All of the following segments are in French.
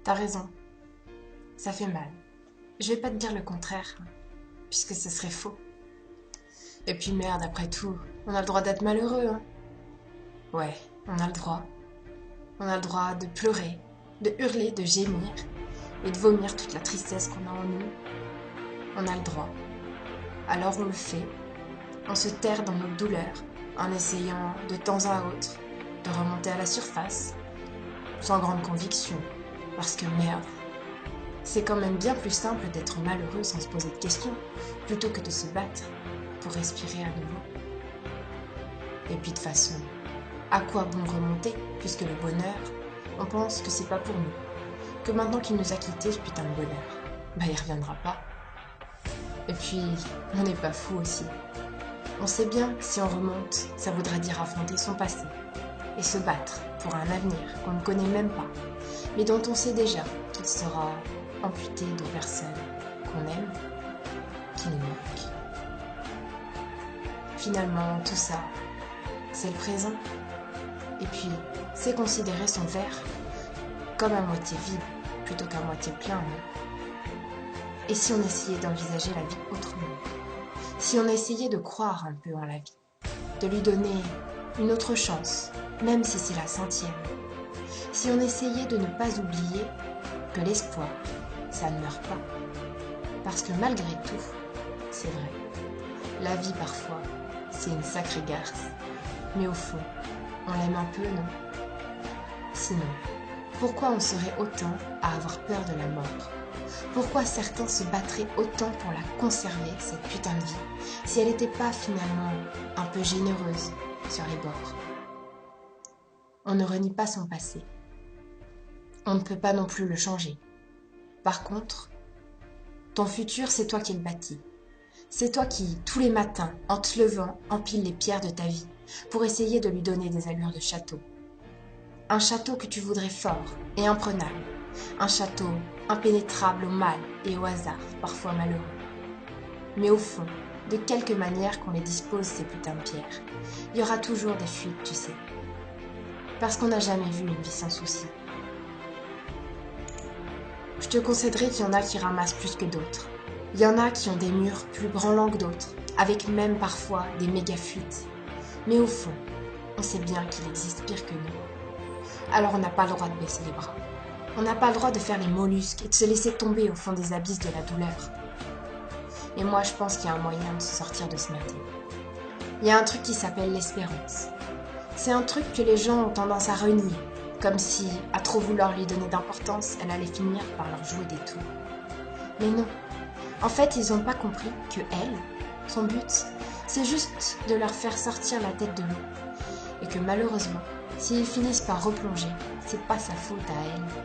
T'as raison, ça fait mal. Je vais pas te dire le contraire, puisque ce serait faux. Et puis merde, après tout, on a le droit d'être malheureux, hein. Ouais, on a le droit. On a le droit de pleurer, de hurler, de gémir, et de vomir toute la tristesse qu'on a en nous. On a le droit. Alors on le fait. On se terre dans notre douleur, en essayant de temps à autre de remonter à la surface, sans grande conviction, parce que merde, c'est quand même bien plus simple d'être malheureux sans se poser de questions, plutôt que de se battre pour respirer à nouveau. Et puis de toute façon, à quoi bon remonter, puisque le bonheur, on pense que c'est pas pour nous, que maintenant qu'il nous a quittés ce putain de bonheur, il reviendra pas. Et puis, on n'est pas fou aussi. On sait bien que si on remonte, ça voudrait dire affronter son passé et se battre pour un avenir qu'on ne connaît même pas, mais dont on sait déjà qu'il sera amputé de personnes qu'on aime, qui nous manquent. Finalement, tout ça, c'est le présent. Et puis, c'est considérer son verre comme à moitié vide plutôt qu'à moitié plein. Et si on essayait d'envisager la vie autrement? Si on essayait de croire un peu en la vie, de lui donner une autre chance, même si c'est la 100e. Si on essayait de ne pas oublier que l'espoir, ça ne meurt pas. Parce que malgré tout, c'est vrai, la vie parfois, c'est une sacrée garce. Mais au fond, on l'aime un peu, non? Sinon, pourquoi on serait autant à avoir peur de la mort? Pourquoi certains se battraient autant pour la conserver, cette putain de vie, si elle n'était pas finalement un peu généreuse sur les bords? On ne renie pas son passé. On ne peut pas non plus le changer. Par contre, ton futur, c'est toi qui le bâtis. C'est toi qui, tous les matins, en te levant, empile les pierres de ta vie pour essayer de lui donner des allures de château. Un château que tu voudrais fort et imprenable. Un château impénétrable au mal et au hasard, parfois malheureux. Mais au fond, de quelque manière qu'on les dispose, ces putains de pierres, il y aura toujours des fuites, tu sais. Parce qu'on n'a jamais vu une vie sans soucis. Je te concéderai qu'il y en a qui ramassent plus que d'autres. Il y en a qui ont des murs plus branlants que d'autres, avec même parfois des méga fuites. Mais au fond, on sait bien qu'il existe pire que nous. Alors on n'a pas le droit de baisser les bras. On n'a pas le droit de faire les mollusques et de se laisser tomber au fond des abysses de la douleur. Et moi, je pense qu'il y a un moyen de se sortir de ce merdier. Il y a un truc qui s'appelle l'espérance. C'est un truc que les gens ont tendance à renier, comme si, à trop vouloir lui donner d'importance, elle allait finir par leur jouer des tours. Mais non. En fait, ils n'ont pas compris que elle, son but, c'est juste de leur faire sortir la tête de l'eau. Et que malheureusement, s'ils finissent par replonger, c'est pas sa faute à elle.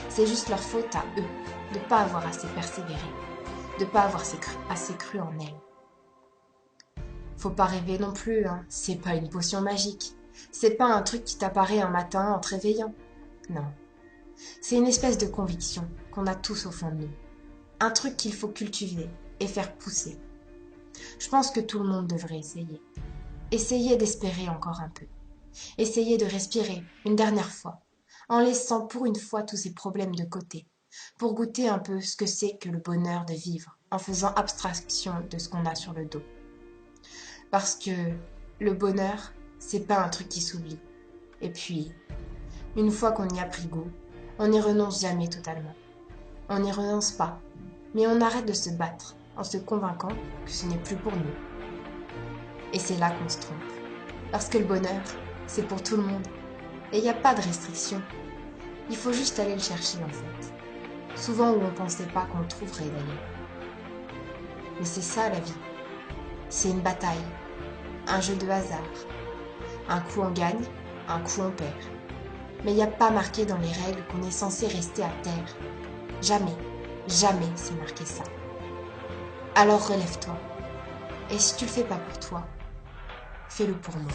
C'est juste leur faute à eux, de pas avoir assez persévéré, de pas avoir assez cru en elle. Faut pas rêver non plus, hein. C'est pas une potion magique. C'est pas un truc qui t'apparaît un matin en te réveillant. Non. C'est une espèce de conviction qu'on a tous au fond de nous. Un truc qu'il faut cultiver et faire pousser. Je pense que tout le monde devrait essayer. Essayer d'espérer encore un peu. Essayer de respirer une dernière fois, en laissant pour une fois tous ces problèmes de côté, pour goûter un peu ce que c'est que le bonheur de vivre, en faisant abstraction de ce qu'on a sur le dos. Parce que le bonheur, c'est pas un truc qui s'oublie. Et puis, une fois qu'on y a pris goût, on n'y renonce jamais totalement. On n'y renonce pas, mais on arrête de se battre en se convainquant que ce n'est plus pour nous. Et c'est là qu'on se trompe. Parce que le bonheur, c'est pour tout le monde. Et il n'y a pas de restriction. Il faut juste aller le chercher en fait. Souvent où on ne pensait pas qu'on le trouverait d'ailleurs. Mais c'est ça la vie. C'est une bataille. Un jeu de hasard. Un coup on gagne, un coup on perd. Mais il n'y a pas marqué dans les règles qu'on est censé rester à terre. Jamais, jamais c'est marqué ça. Alors relève-toi. Et si tu le fais pas pour toi, fais-le pour moi.